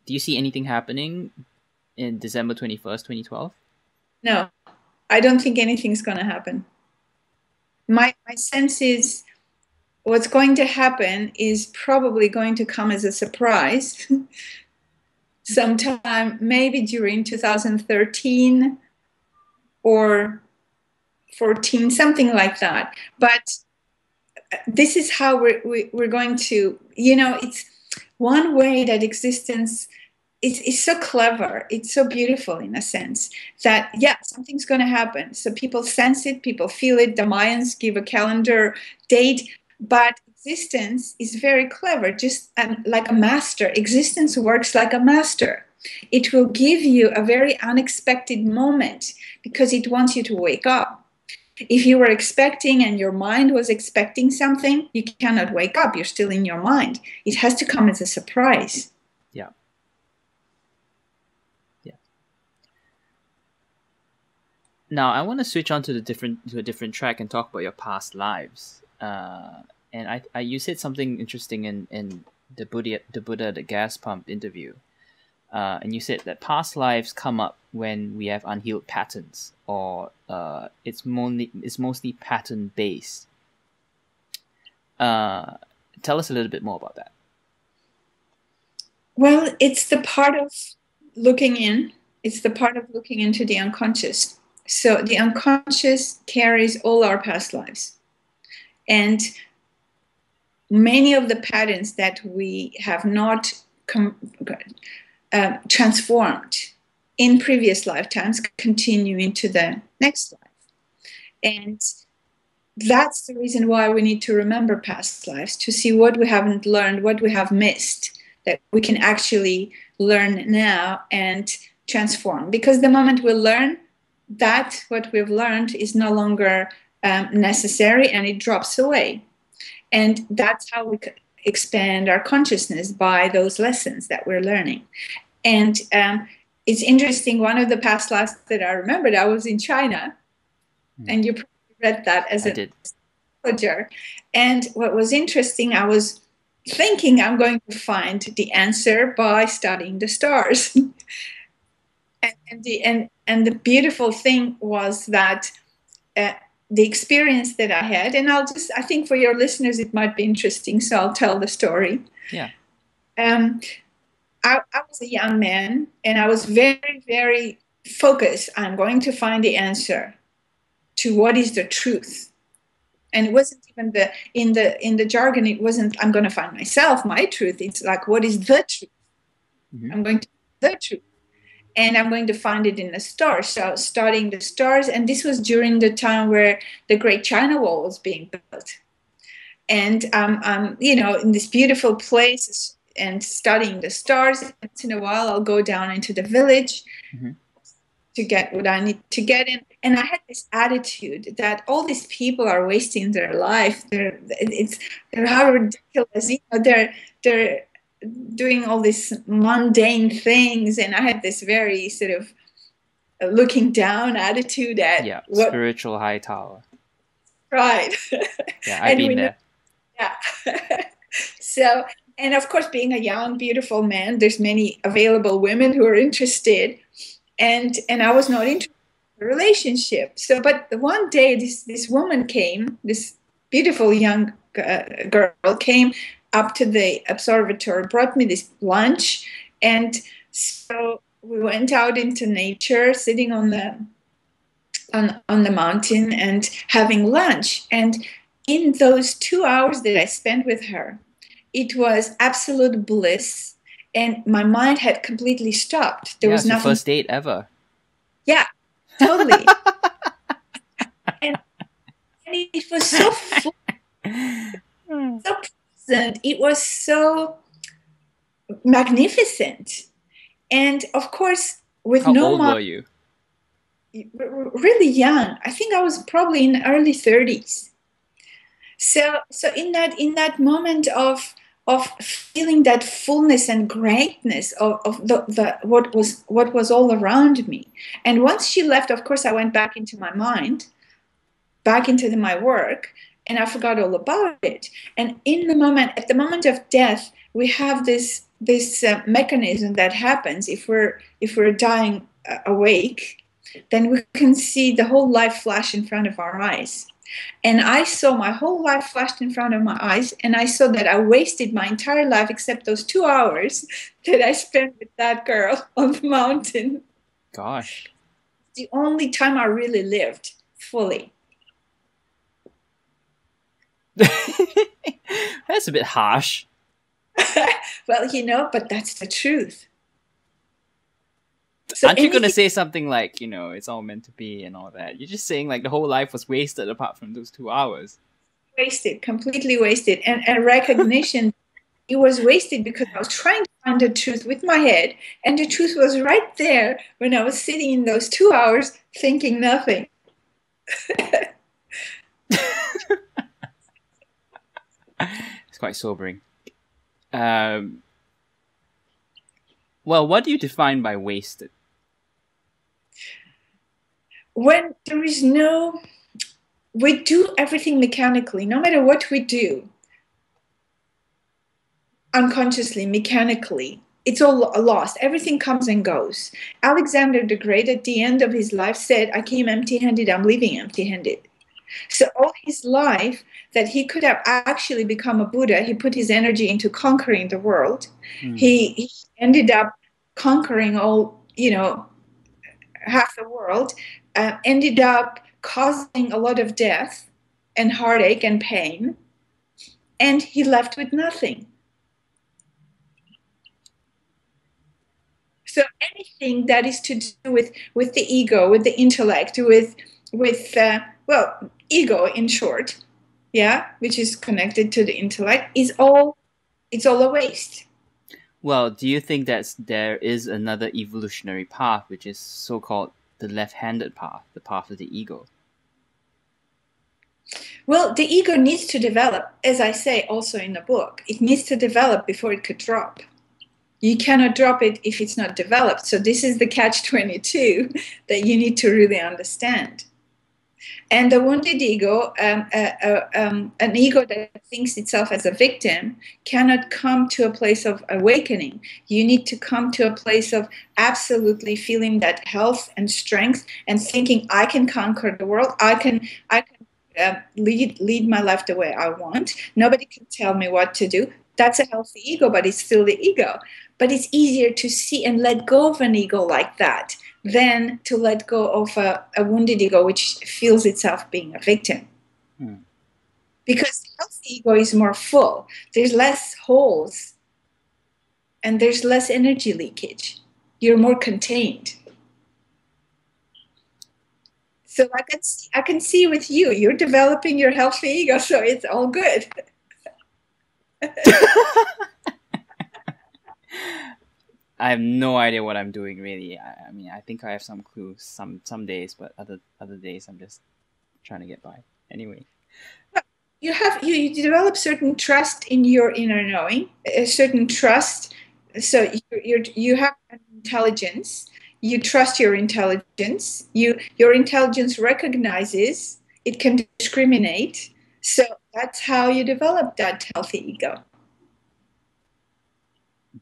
Do you see anything happening in December 21st, 2012? No, I don't think anything's going to happen. My sense is what's going to happen is probably going to come as a surprise sometime, maybe during 2013 or 14, something like that. But this is how we're going to, it's one way that existence is so clever. It's so beautiful in a sense that, yeah, something's going to happen. So people sense it, people feel it. The Mayans give a calendar date, but existence is very clever, just like a master. Existence works like a master. It will give you a very unexpected moment because it wants you to wake up. If you were expecting and your mind was expecting something, you cannot wake up. You're still in your mind. It has to come as a surprise. Yeah. Yeah. Now I want to switch on to a different track and talk about your past lives. And you said something interesting in the Buddha the gas pump interview. And you said that past lives come up when we have unhealed patterns, or it's mostly pattern based. Tell us a little bit more about that. Well, it's the part of looking in. It's the part of looking into the unconscious. So the unconscious carries all our past lives, and many of the patterns that we have not transformed in previous lifetimes continue into the next life. And that's the reason why we need to remember past lives, to see what we haven't learned, what we have missed, that we can actually learn now and transform. Because the moment we learn that what we've learned is no longer necessary and it drops away. And that's how we expand our consciousness, by those lessons that we're learning. And it's interesting, one of the past lives that I remembered, I was in China, and you probably read that as a astrologer. And what was interesting, I was thinking I'm going to find the answer by studying the stars. and the beautiful thing was that the experience that I had, and I think for your listeners it might be interesting, so I'll tell the story. Yeah. I was a young man, and I was very, very focused. I'm going to find the answer to what is the truth. And it wasn't even in the jargon, it wasn't I'm going to find myself, my truth. It's like, what is the truth? Mm-hmm. I'm going to find the truth. And I'm going to find it in the stars. So I was studying the stars, and this was during the time where the Great China Wall was being built. And I'm in this beautiful place and studying the stars. Once in a while, I'll go down into the village to get what I need to get in. And I had this attitude that all these people are wasting their life. They're how ridiculous. They're doing all these mundane things, and I had this very sort of looking down attitude at spiritual high tower. Right. Yeah, I've been there. Yeah. So, and of course, being a young, beautiful man, there's many available women who are interested, and I was not interested in a relationship. So, but one day, this woman came, this beautiful young girl came up to the observatory, brought me this lunch, and So we went out into nature, sitting on the mountain and having lunch. And in those 2 hours that I spent with her, it was absolute bliss. And my mind had completely stopped. There Yeah, was it's your nothing. first date ever. Yeah, totally. and, and it was so full, so pleasant. It was so magnificent. And of course, with How no old mind, were you? really young. I think I was probably in early 30s. So in that moment of feeling that fullness and greatness of the what was all around me. And once she left, of course, I went back into my mind, back into my work, and I forgot all about it. And at the moment of death, we have this mechanism that happens if we're dying awake. Then we can see the whole life flash in front of our eyes. And I saw my whole life flashed in front of my eyes, and I saw that I wasted my entire life except those 2 hours that I spent with that girl on the mountain. Gosh. The only time I really lived fully. That's a bit harsh. Well, but that's the truth. So Aren't you going to say something like, it's all meant to be and all that? You're just saying like the whole life was wasted apart from those 2 hours. Wasted, completely wasted. And recognition, it was wasted because I was trying to find the truth with my head, and the truth was right there when I was sitting in those 2 hours thinking nothing. It's quite sobering. Well, what do you define by wasted? When there is we do everything mechanically, no matter what we do, unconsciously, mechanically, it's all lost. Everything comes and goes. Alexander the Great, at the end of his life, said, I came empty-handed, I'm leaving empty-handed. So all his life, that he could have actually become a Buddha, he put his energy into conquering the world. He ended up conquering all, half the world, ended up causing a lot of death and heartache and pain, and he left with nothing. So anything that is to do with the ego, with the intellect, with ego in short, which is connected to the intellect, it's all a waste. Well, do you think that there is another evolutionary path, which is so-called the left-handed path, the path of the ego? Well, the ego needs to develop, as I say also in the book. It needs to develop before it could drop. You cannot drop it if it's not developed. So this is the catch-22 that you need to really understand. And the wounded ego, an ego that thinks itself as a victim, cannot come to a place of awakening. You need to come to a place of absolutely feeling that health and strength and thinking, I can conquer the world. I can lead my life the way I want. Nobody can tell me what to do. That's a healthy ego, but it's still the ego. But it's easier to see and let go of an ego like that than to let go of a wounded ego which feels itself being a victim. Because the healthy ego is more full. There's less holes and there's less energy leakage. You're more contained. So I can see with you, you're developing your healthy ego, so it's all good. I have no idea what I'm doing, really. I mean, I think I have some clues some days, but other days I'm just trying to get by. Anyway. You develop certain trust in your inner knowing, a certain trust. So you have an intelligence. You trust your intelligence. Your intelligence recognizes, it can discriminate. So that's how you develop that healthy ego.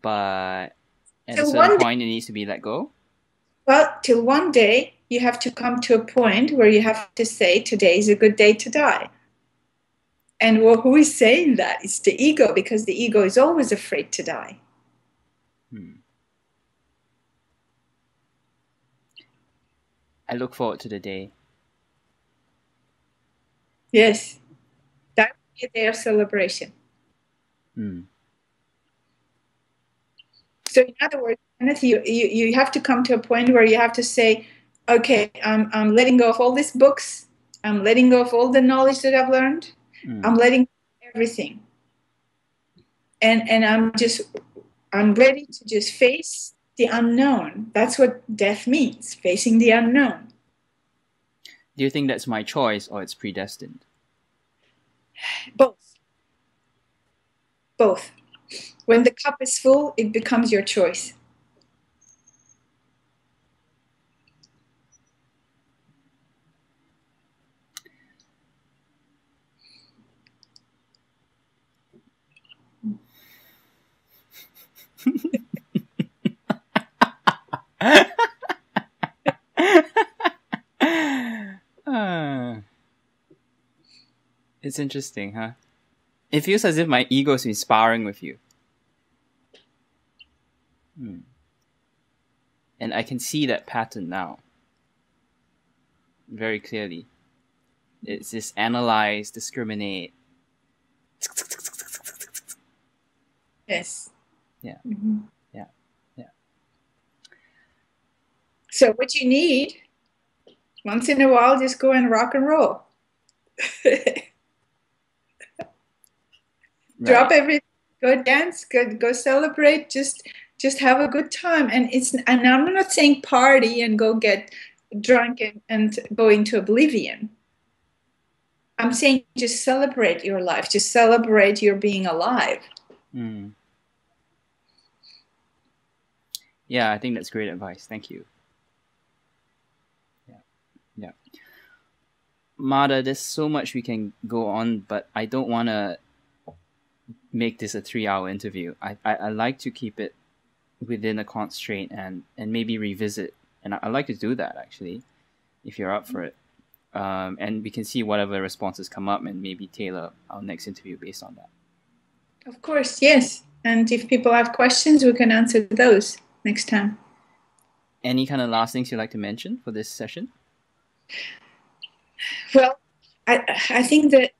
But at a certain point, it needs to be let go? Well, till one day, you have to come to a point where you have to say, today is a good day to die. And who is saying that? It's the ego, because the ego is always afraid to die. I look forward to the day. Yes, that would be a day of celebration. So in other words, Kenneth, you have to come to a point where you have to say, okay, I'm letting go of all these books. I'm letting go of all the knowledge that I've learned. I'm letting go of everything. And I'm ready to just face the unknown. That's what death means, facing the unknown. Do you think that's my choice or it's predestined? Both. Both. When the cup is full, it becomes your choice. It's interesting, huh? It feels as if my ego has been sparring with you. And I can see that pattern now. Very clearly. It's this analyze, discriminate. Yes. Yeah. Yeah. Yeah. So what you need, once in a while, just go and rock and roll. Drop everything, go dance, go celebrate, just have a good time. And I'm not saying party and go get drunk and go into oblivion. I'm saying just celebrate your life, just celebrate your being alive. Yeah, I think that's great advice. Thank you. Yeah. Mada, there's so much we can go on, but I don't want to make this a 3-hour interview. I like to keep it within a constraint and maybe revisit. And I like to do that, actually, if you're up for it. And we can see whatever responses come up and maybe tailor our next interview based on that. Of course, yes. And if people have questions, we can answer those next time. Any kind of last things you'd like to mention for this session? Well, I think that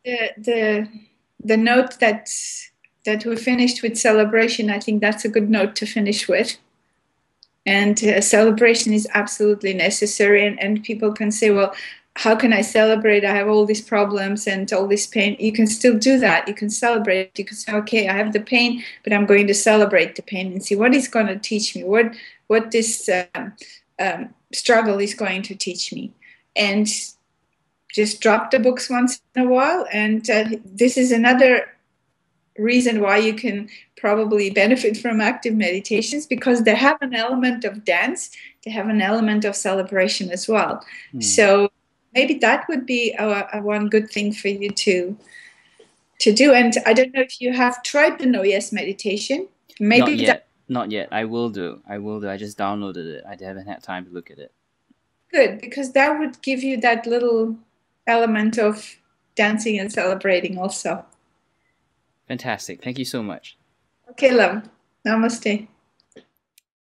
the note that we finished with celebration, I think that's a good note to finish with. And celebration is absolutely necessary. And people can say, well, how can I celebrate? I have all these problems and all this pain. You can still do that. You can celebrate. You can say, okay, I have the pain, but I'm going to celebrate the pain and see what it's going to teach me, what this struggle is going to teach me. And just drop the books once in a while. And this is another reason why you can probably benefit from active meditations, because they have an element of dance, they have an element of celebration as well. So maybe that would be a one good thing for you to do. And I don't know if you have tried the No Yes meditation. Maybe Not yet. I will do. I just downloaded it. I haven't had time to look at it. Good, because that would give you that little element of dancing and celebrating also. Fantastic. Thank you so much. Okay, love. Namaste.